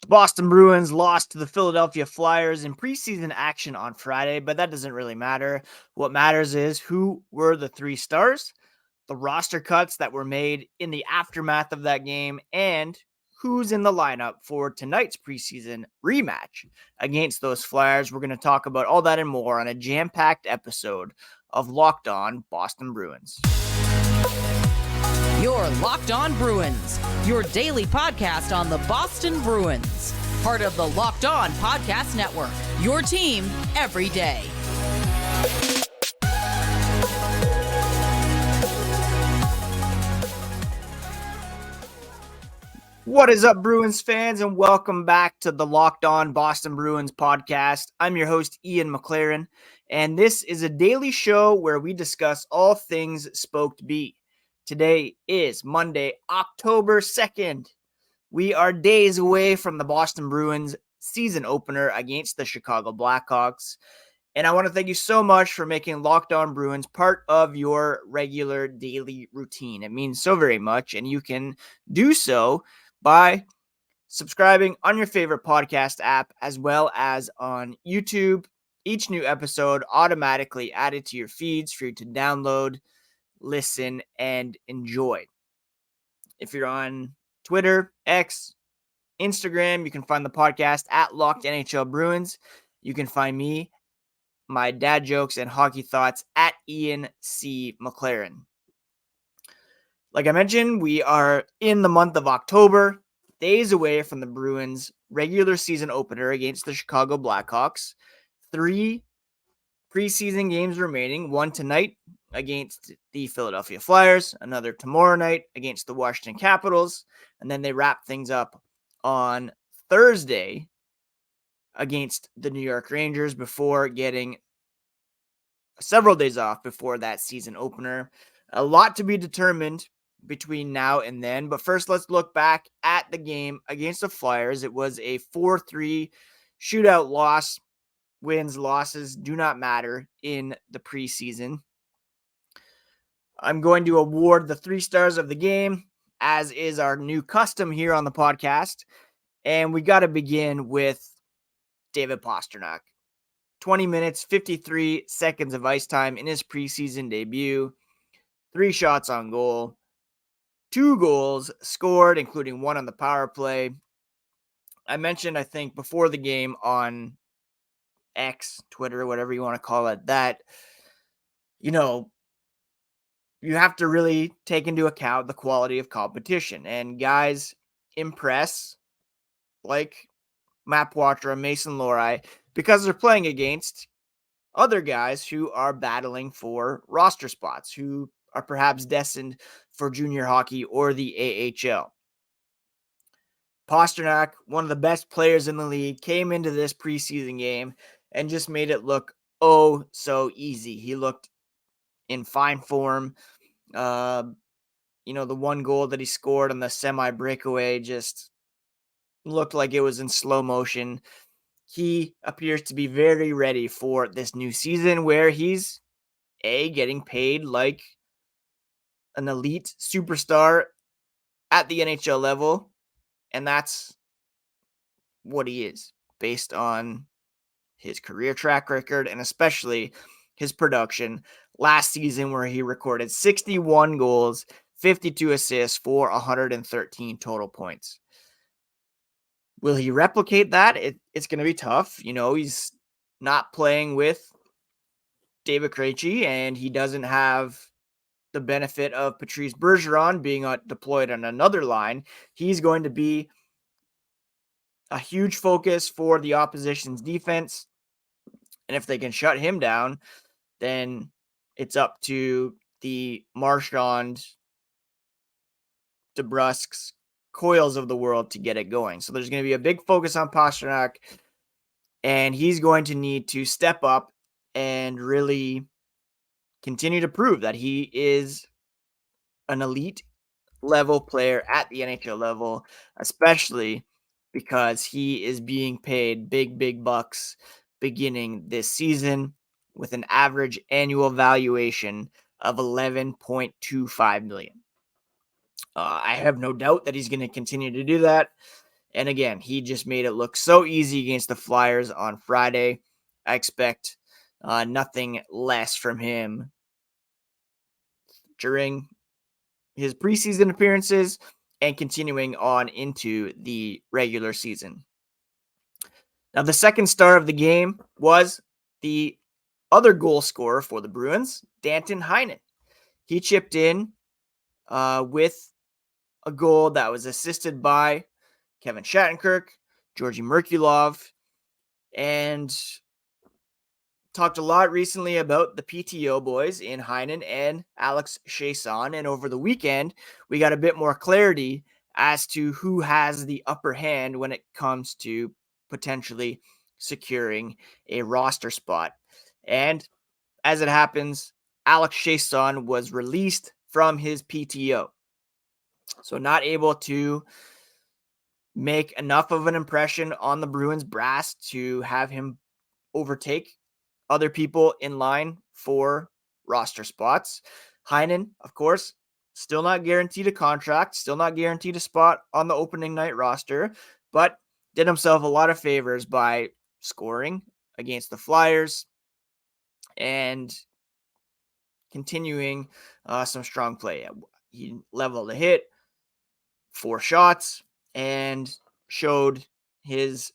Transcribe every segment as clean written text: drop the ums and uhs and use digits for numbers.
Boston Bruins lost to the Philadelphia Flyers in preseason action on Friday, but that doesn't really matter. What matters is who were the three stars, the roster cuts that were made in the aftermath of that game, and who's in the lineup for tonight's preseason rematch against those Flyers. We're going to talk about all that and more on a jam-packed episode of Locked On Boston Bruins. You're Locked On Bruins, your daily podcast on the Boston Bruins. Part of the Locked On Podcast Network, your team every day. What is up, Bruins fans, and welcome back to the Locked On Boston Bruins podcast. I'm your host, Ian McLaren, and this is a daily show where we discuss all things Spoked B. Today is Monday, October 2nd. We are days away from the Boston Bruins season opener against the Chicago Blackhawks. And I want to thank you so much for making Locked On Bruins part of your regular daily routine. It means so very much, and you can do so by subscribing on your favorite podcast app as well as on YouTube. Each new episode automatically added to your feeds for you to download, listen, and enjoy. If you're on Twitter, X, Instagram, you can find the podcast at Locked NHL Bruins. You can find me, my dad jokes and hockey thoughts at Ian C. McLaren. Like I mentioned, we are in the month of October, days away from the Bruins' regular season opener against the Chicago Blackhawks. 3 preseason games remaining, one tonight against the Philadelphia Flyers, another tomorrow night against the Washington Capitals, and then they wrap things up on Thursday against the New York Rangers before getting several days off before that season opener. A lot to be determined between now and then, but first let's look back at the game against the Flyers. It was a 4-3 shootout loss. Wins, losses do not matter in the preseason. I'm going to award the 3 stars of the game, as is our new custom here on the podcast. And we got to begin with David Pastrnak. 20 minutes, 53 seconds of ice time in his preseason debut. 3 shots on goal. 2 goals scored, including 1 on the power play. I mentioned, I think, before the game on X, Twitter, whatever you want to call it, that, you have to really take into account the quality of competition. And guys impress, like Matt Poitras and Mason Lohrei, because they're playing against other guys who are battling for roster spots, who are perhaps destined for junior hockey or the AHL. Pastrnak, one of the best players in the league, came into this preseason game and just made it look oh so easy. He looked in fine form. The 1 goal that he scored on the semi breakaway just looked like it was in slow motion. He appears to be very ready for this new season where he's getting paid like an elite superstar at the NHL level, and that's what he is based on his career track record and especially his production last season, where he recorded 61 goals, 52 assists for 113 total points. Will he replicate that? It's going to be tough. He's not playing with David Krejci, and he doesn't have the benefit of Patrice Bergeron being deployed on another line. He's going to be a huge focus for the opposition's defense. And if they can shut him down, then it's up to the Marchand, DeBrusk's, Coils of the world to get it going. So there's going to be a big focus on Pastrnak, and he's going to need to step up and really continue to prove that he is an elite level player at the NHL level, especially because he is being paid big bucks beginning this season with an average annual valuation of $11.25 million. I have no doubt that he's going to continue to do that. And again, he just made it look so easy against the Flyers on Friday. I expect nothing less from him during his preseason appearances and continuing on into the regular season. Now, the second star of the game was the other goal scorer for the Bruins, Danton Heinen. He chipped in with a goal that was assisted by Kevin Shattenkirk, Georgii Merkulov, and talked a lot recently about the PTO boys in Heinen and Alex Chiasson. And over the weekend, we got a bit more clarity as to who has the upper hand when it comes to potentially securing a roster spot. And as it happens, Alex Chiasson was released from his PTO. So not able to make enough of an impression on the Bruins brass to have him overtake other people in line for roster spots. Heinen, of course, still not guaranteed a contract, still not guaranteed a spot on the opening night roster, but did himself a lot of favors by scoring against the Flyers and continuing some strong play. He leveled a hit, 4 shots, and showed his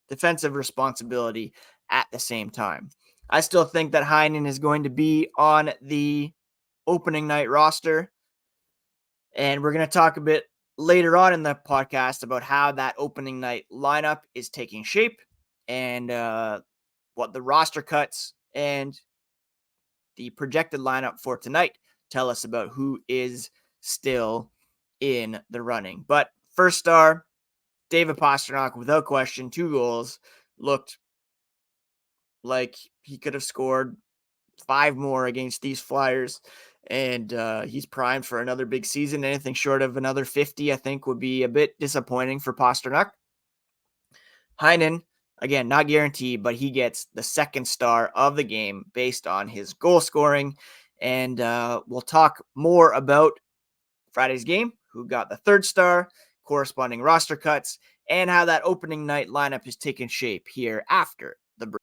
defensive responsibility at the same time. I still think that Heinen is going to be on the opening night roster. And we're going to talk a bit later on in the podcast about how that opening night lineup is taking shape and what the roster cuts and the projected lineup for tonight tell us about who is still in the running. But first star, David Pastrnak, without question, 2 goals, looked like he could have scored 5 more against these Flyers, and he's primed for another big season. Anything short of another 50, I think, would be a bit disappointing for Pastrnak. Heinen, again, not guaranteed, but he gets the second star of the game based on his goal scoring, and we'll talk more about Friday's game, who got the third star, corresponding roster cuts, and how that opening night lineup is taking shape here after the break.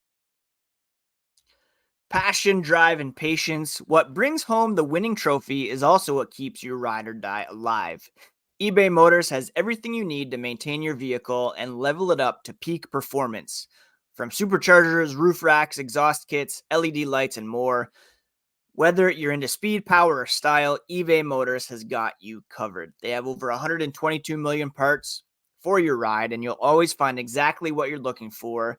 Passion, drive, and patience. What brings home the winning trophy is also what keeps your ride or die alive. eBay Motors has everything you need to maintain your vehicle and level it up to peak performance. From superchargers, roof racks, exhaust kits, LED lights, and more. Whether you're into speed, power, or style, eBay Motors has got you covered. They have over 122 million parts for your ride, and you'll always find exactly what you're looking for.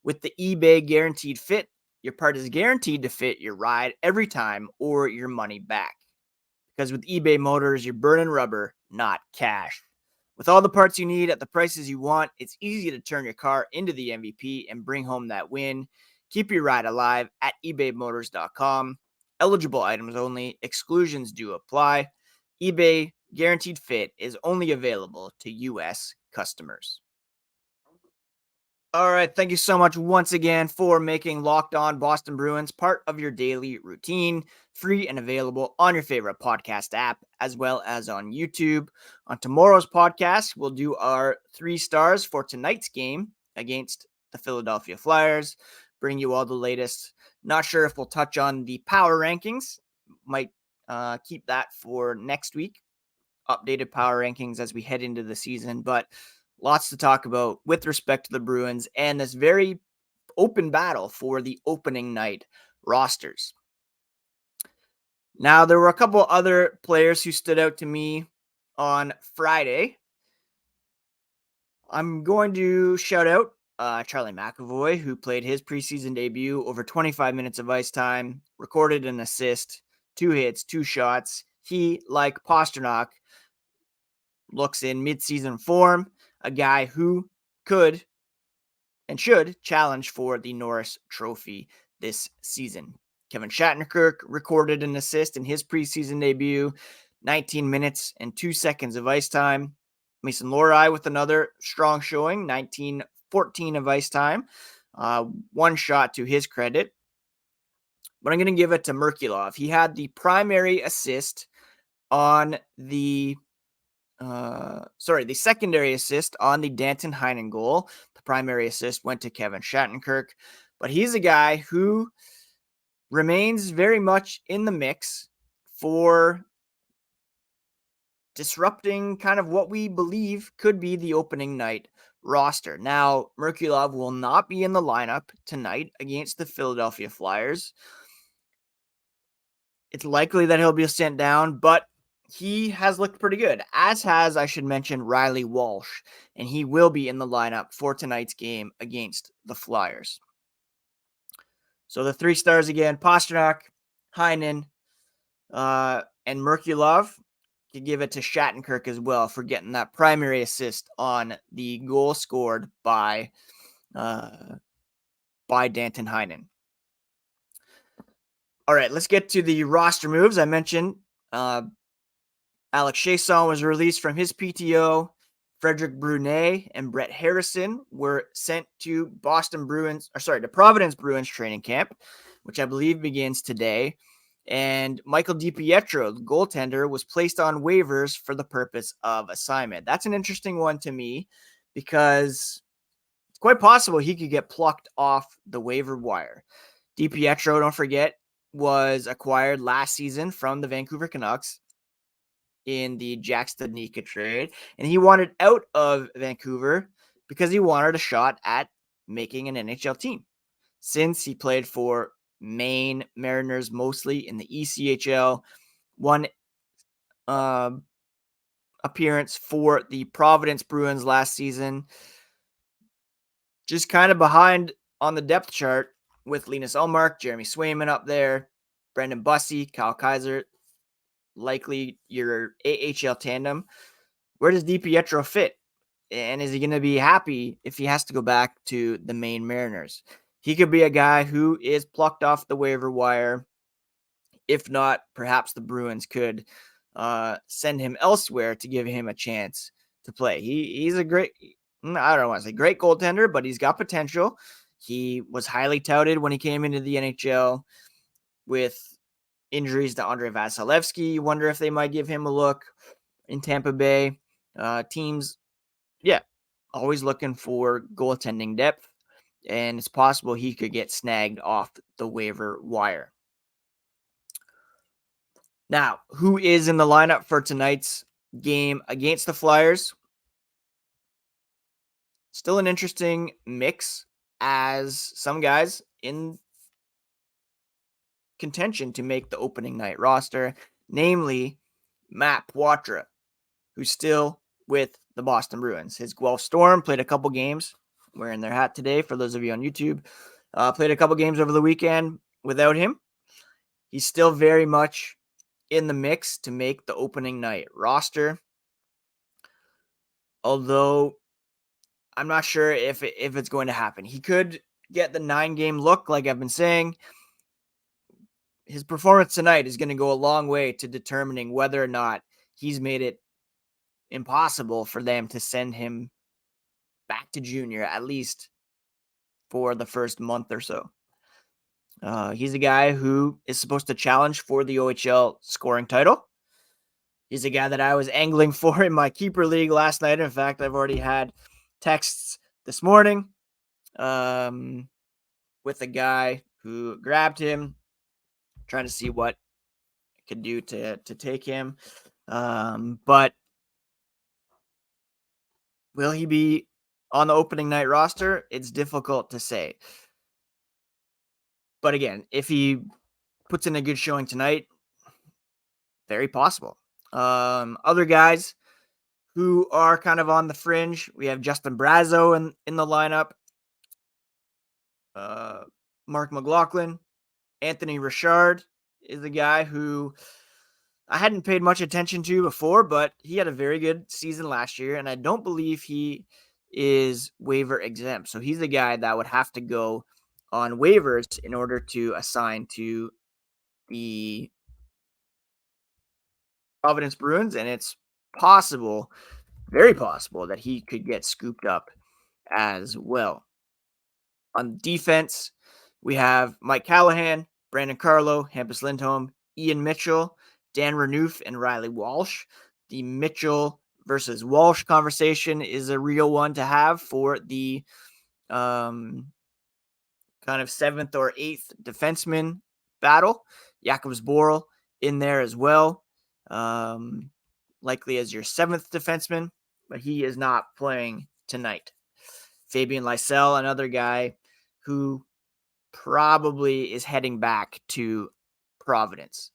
With the eBay Guaranteed Fit, your part is guaranteed to fit your ride every time or your money back. Because with eBay Motors, you're burning rubber, not cash. With all the parts you need at the prices you want, it's easy to turn your car into the MVP and bring home that win. Keep your ride alive at ebaymotors.com. Eligible items only. Exclusions do apply. eBay Guaranteed Fit is only available to U.S. customers. All right. Thank you so much once again for making Locked On Boston Bruins part of your daily routine, free and available on your favorite podcast app, as well as on YouTube. On tomorrow's podcast, we'll do our 3 stars for tonight's game against the Philadelphia Flyers, bring you all the latest. Not sure if we'll touch on the power rankings. Might keep that for next week. Updated power rankings as we head into the season, but lots to talk about with respect to the Bruins and this very open battle for the opening night rosters. Now, there were a couple other players who stood out to me on Friday. I'm going to shout out Charlie McAvoy, who played his preseason debut, over 25 minutes of ice time, recorded an assist, 2 hits, 2 shots. He, like Pastrnak, looks in midseason form, a guy who could and should challenge for the Norris Trophy this season. Kevin Shattenkirk recorded an assist in his preseason debut, 19 minutes and 2 seconds of ice time. Mason Lohrei with another strong showing, 19-14 of ice time. 1 shot to his credit. But I'm going to give it to Merkulov. He had the primary assist on the the secondary assist on the Danton Heinen goal. The primary assist went to Kevin Shattenkirk, but he's a guy who remains very much in the mix for disrupting kind of what we believe could be the opening night roster. Now, Merkulov will not be in the lineup tonight against the Philadelphia Flyers. It's likely that he'll be sent down, but he has looked pretty good, as has, I should mention, Riley Walsh, and he will be in the lineup for tonight's game against the Flyers. So the 3 stars again, Pastrnak, Heinen, and Merkulov. You give it to Shattenkirk as well for getting that primary assist on the goal scored by Danton Heinen. All right, let's get to the roster moves. I mentioned Alex Chiasson was released from his PTO. Frederick Brunet and Brett Harrison were sent to the Providence Bruins training camp, which I believe begins today. And Michael DiPietro, the goaltender, was placed on waivers for the purpose of assignment. That's an interesting one to me because it's quite possible he could get plucked off the waiver wire. DiPietro, don't forget, was acquired last season from the Vancouver Canucks in the Jack Studnicka trade, and he wanted out of Vancouver because he wanted a shot at making an NHL team. Since he played for Maine Mariners mostly in the ECHL, one appearance for the Providence Bruins last season, just kind of behind on the depth chart with Linus Ullmark, Jeremy Swayman up there, Brendan Bussey, Kyle Kaiser, likely your AHL tandem. Where does DiPietro fit? And is he going to be happy if he has to go back to the Maine Mariners? He could be a guy who is plucked off the waiver wire. If not, perhaps the Bruins could send him elsewhere to give him a chance to play. He's a great, I don't want to say great goaltender, but he's got potential. He was highly touted when he came into the NHL with injuries to Andrei Vasilevsky. You wonder if they might give him a look in Tampa Bay. Teams, always looking for goaltending depth, and it's possible he could get snagged off the waiver wire. Now, who is in the lineup for tonight's game against the Flyers? Still an interesting mix, as some guys in contention to make the opening night roster, namely Matt Poitras, who's still with the Boston Bruins. His Guelph Storm played a couple games, wearing their hat today for those of you on YouTube, played a couple games over the weekend without him. He's still very much in the mix to make the opening night roster, although I'm not sure if it's going to happen. He could get the 9-game look, like I've been saying. His performance tonight is going to go a long way to determining whether or not he's made it impossible for them to send him back to junior, at least for the first month or so. He's a guy who is supposed to challenge for the OHL scoring title. He's a guy that I was angling for in my keeper league last night. In fact, I've already had texts this morning with a guy who grabbed him, trying to see what I could do to take him. But will he be on the opening night roster? It's difficult to say. But again, if he puts in a good showing tonight, very possible. Other guys who are kind of on the fringe, we have Justin Brazeau in the lineup, Mark McLaughlin, Anthony Richard is a guy who I hadn't paid much attention to before, but he had a very good season last year, and I don't believe he is waiver exempt. So he's a guy that would have to go on waivers in order to assign to the Providence Bruins, and it's possible, very possible, that he could get scooped up as well. On defense, we have Mike Callahan, Brandon Carlo, Hampus Lindholm, Ian Mitchell, Dan Renouf, and Riley Walsh. The Mitchell versus Walsh conversation is a real one to have for the kind of 7th or 8th defenseman battle. Jakobs Borrell in there as well, likely as your 7th defenseman, but he is not playing tonight. Fabian Lysell, another guy who probably is heading back to Providence.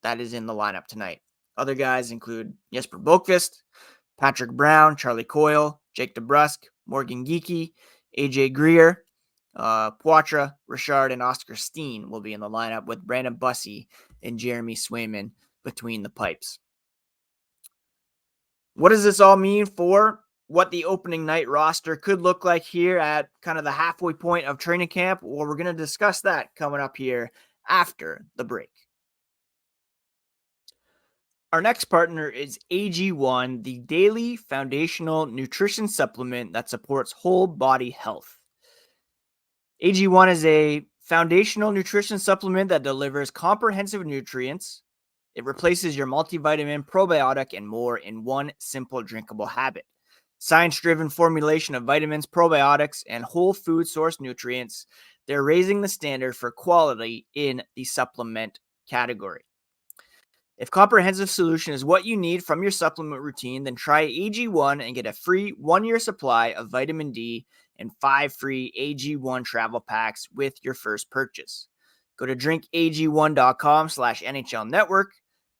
That is in the lineup tonight. Other guys include Jesper Boqvist, Patrick Brown, Charlie Coyle, Jake DeBrusk, Morgan Geekie, AJ Greer, Poitras, Richard, and Oscar Steen will be in the lineup with Brandon Bussey and Jeremy Swayman between the pipes. What does this all mean for what the opening night roster could look like here at kind of the halfway point of training camp? Well, we're going to discuss that coming up here after the break. Our next partner is AG1, the daily foundational nutrition supplement that supports whole body health. AG1 is a foundational nutrition supplement that delivers comprehensive nutrients. It replaces your multivitamin, probiotic, and more in one simple drinkable habit. Science-driven formulation of vitamins, probiotics, and whole food source nutrients. They're raising the standard for quality in the supplement category. If comprehensive solution is what you need from your supplement routine, then try AG1 and get a free 1-year supply of vitamin D and 5 free AG1 travel packs with your first purchase. Go to drinkag1.com/NHL Network.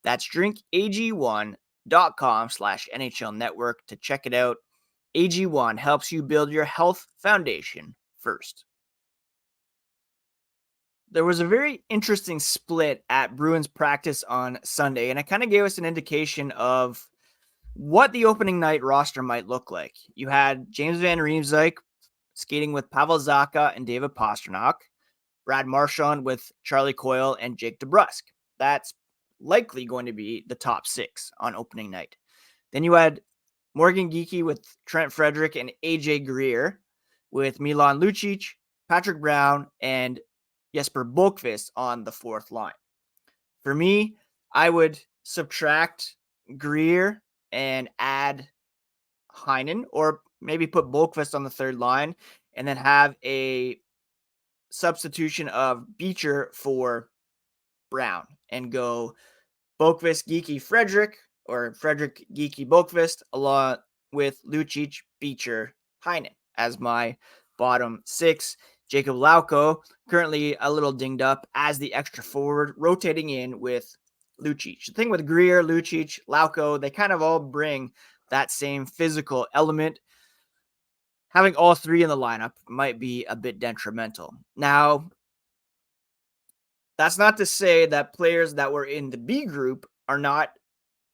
That's drinkag1.com/NHL Network to check it out. AG1 helps you build your health foundation first. There was a very interesting split at Bruins practice on Sunday, and it kind of gave us an indication of what the opening night roster might look like. You had James Van Riemsdyk skating with Pavel Zacha and David Pastrnak, Brad Marchand with Charlie Coyle and Jake DeBrusk. That's likely going to be the top 6 on opening night. Then you had Morgan Geekie with Trent Frederick and AJ Greer, with Milan Lucic, Patrick Brown, and Jesper Boqvist on the 4th line. For me, I would subtract Greer and add Heinen, or maybe put Boqvist on the 3rd line and then have a substitution of Beecher for Brown and go Boqvist, Geekie, Frederick, or Frederick, Geekie, Boqvist, along with Lucic, Beecher, Heinen as my bottom 6. Jacob Lauko, currently a little dinged up as the extra forward, rotating in with Lucic. The thing with Greer, Lucic, Lauko, they kind of all bring that same physical element. Having all 3 in the lineup might be a bit detrimental. Now, that's not to say that players that were in the B group are not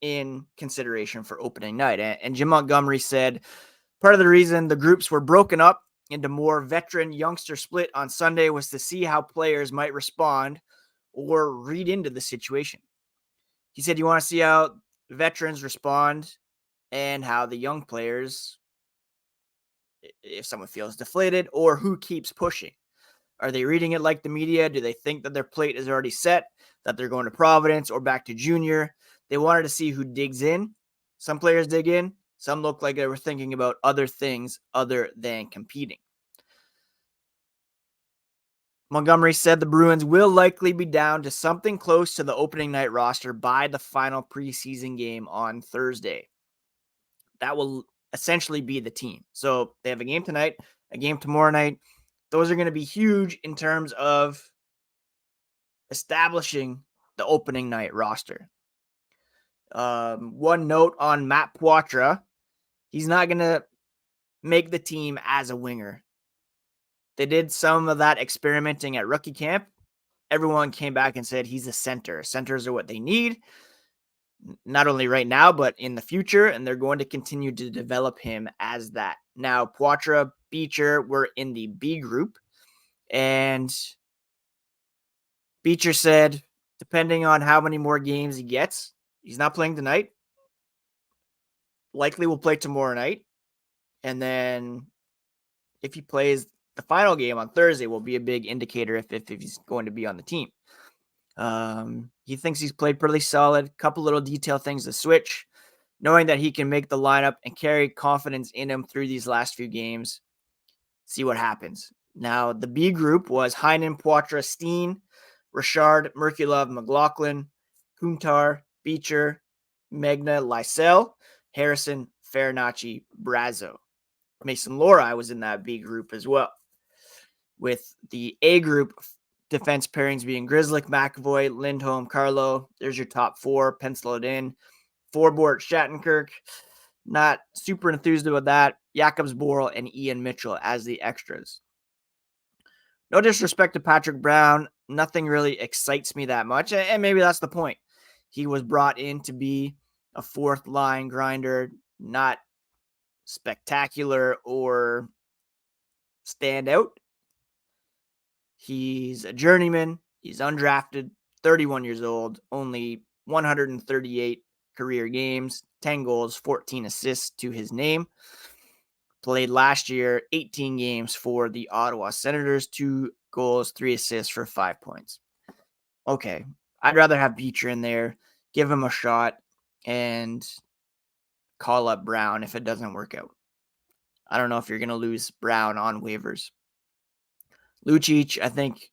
in consideration for opening night. And Jim Montgomery said part of the reason the groups were broken up into more veteran youngster split on Sunday was to see how players might respond or read into the situation. He said, you want to see how veterans respond and how the young players, if someone feels deflated, or who keeps pushing. Are they reading it like the media? Do they think that their plate is already set, that they're going to Providence or back to junior? They wanted to see who digs in. Some players dig in. Some look like they were thinking about other things other than competing. Montgomery said the Bruins will likely be down to something close to the opening night roster by the final preseason game on Thursday. That will essentially be the team. So they have a game tonight, a game tomorrow night. Those are going to be huge in terms of establishing the opening night roster. One note on Matt Poitras. He's not going to make the team as a winger. They did some of that experimenting at rookie camp. Everyone came back and said he's a center. Centers are what they need, not only right now, but in the future, and they're going to continue to develop him as that. Now, Poitras, Beecher were in the B group, and Beecher said, depending on how many more games he gets, he's not playing tonight. Likely will play tomorrow night. And then if he plays the final game on Thursday, will be a big indicator if he's going to be on the team. He thinks he's played pretty solid. Couple little detail things to switch. knowing that he can make the lineup and carry confidence in him through these last few games. See what happens. Now, the B group was Heinen, Poitras, Steen, Richard, Merkulov, McLaughlin, Kuntar, Beecher, Magna, Lysell, Harrison, Farinacci, Brazo. Mason Lohrei was in that B group as well. With the A group defense pairings being Grzelcyk, McAvoy, Lindholm, Carlo. There's your top four. Pencil it in. Forbort, Shattenkirk. Not super enthused about that. Jakobs Borrell and Ian Mitchell as the extras. No disrespect to Patrick Brown. Nothing really excites me that much. And maybe that's the point. He was brought in to be a fourth line grinder, not spectacular or stand out. He's a journeyman. He's undrafted, 31 years old, only 138 career games, 10 goals, 14 assists to his name. Played last year, 18 games for the Ottawa Senators, 2 goals, 3 assists for 5 points. Okay, I'd rather have Beecher in there, give him a shot, and call up Brown if it doesn't work out. I don't know if you're going to lose Brown on waivers. Lucic, I think,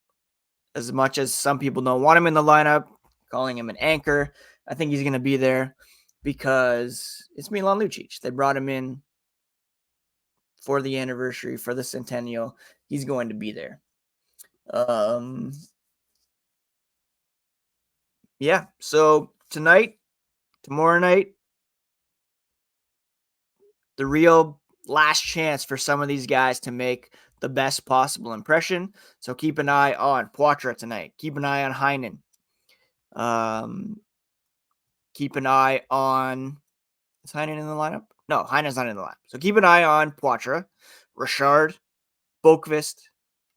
as much as some people don't want him in the lineup, calling him an anchor, I think he's going to be there because it's Milan Lucic. They brought him in for the anniversary, for the centennial. He's going to be there. Yeah, so tonight, tomorrow night, the real last chance for some of these guys to make the best possible impression. So keep an eye on Poitras tonight. Keep an eye on Heinen. Keep an eye on... Is Heinen in the lineup? No, Heinen's not in the lineup. So keep an eye on Poitras, Richard, Boqvist,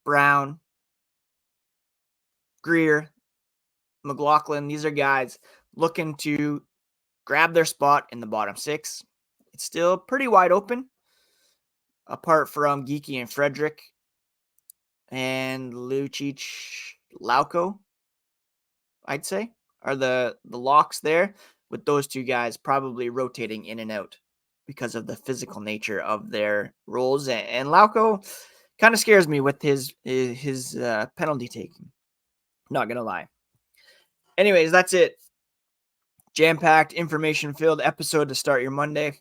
Brown, Greer, McLaughlin. These are guys looking to grab their spot in the bottom six. It's still pretty wide open, apart from Georgii and Frederick and Lucic, Lauko, I'd say, are the locks there, with those two guys probably rotating in and out because of the physical nature of their roles. And Lauko kind of scares me with his penalty taking. Not going to lie. Anyways, that's it. Jam-packed, information-filled episode to start your Monday.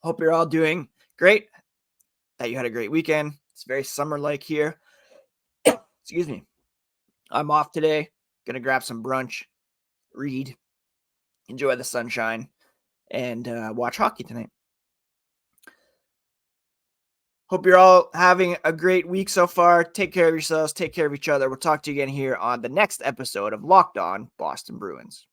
Hope you're all doing great, that you had a great weekend. It's very summer-like here. Excuse me. I'm off today. Going to grab some brunch, read, enjoy the sunshine, and watch hockey tonight. Hope you're all having a great week so far. Take care of yourselves. Take care of each other. We'll talk to you again here on the next episode of Locked On Boston Bruins.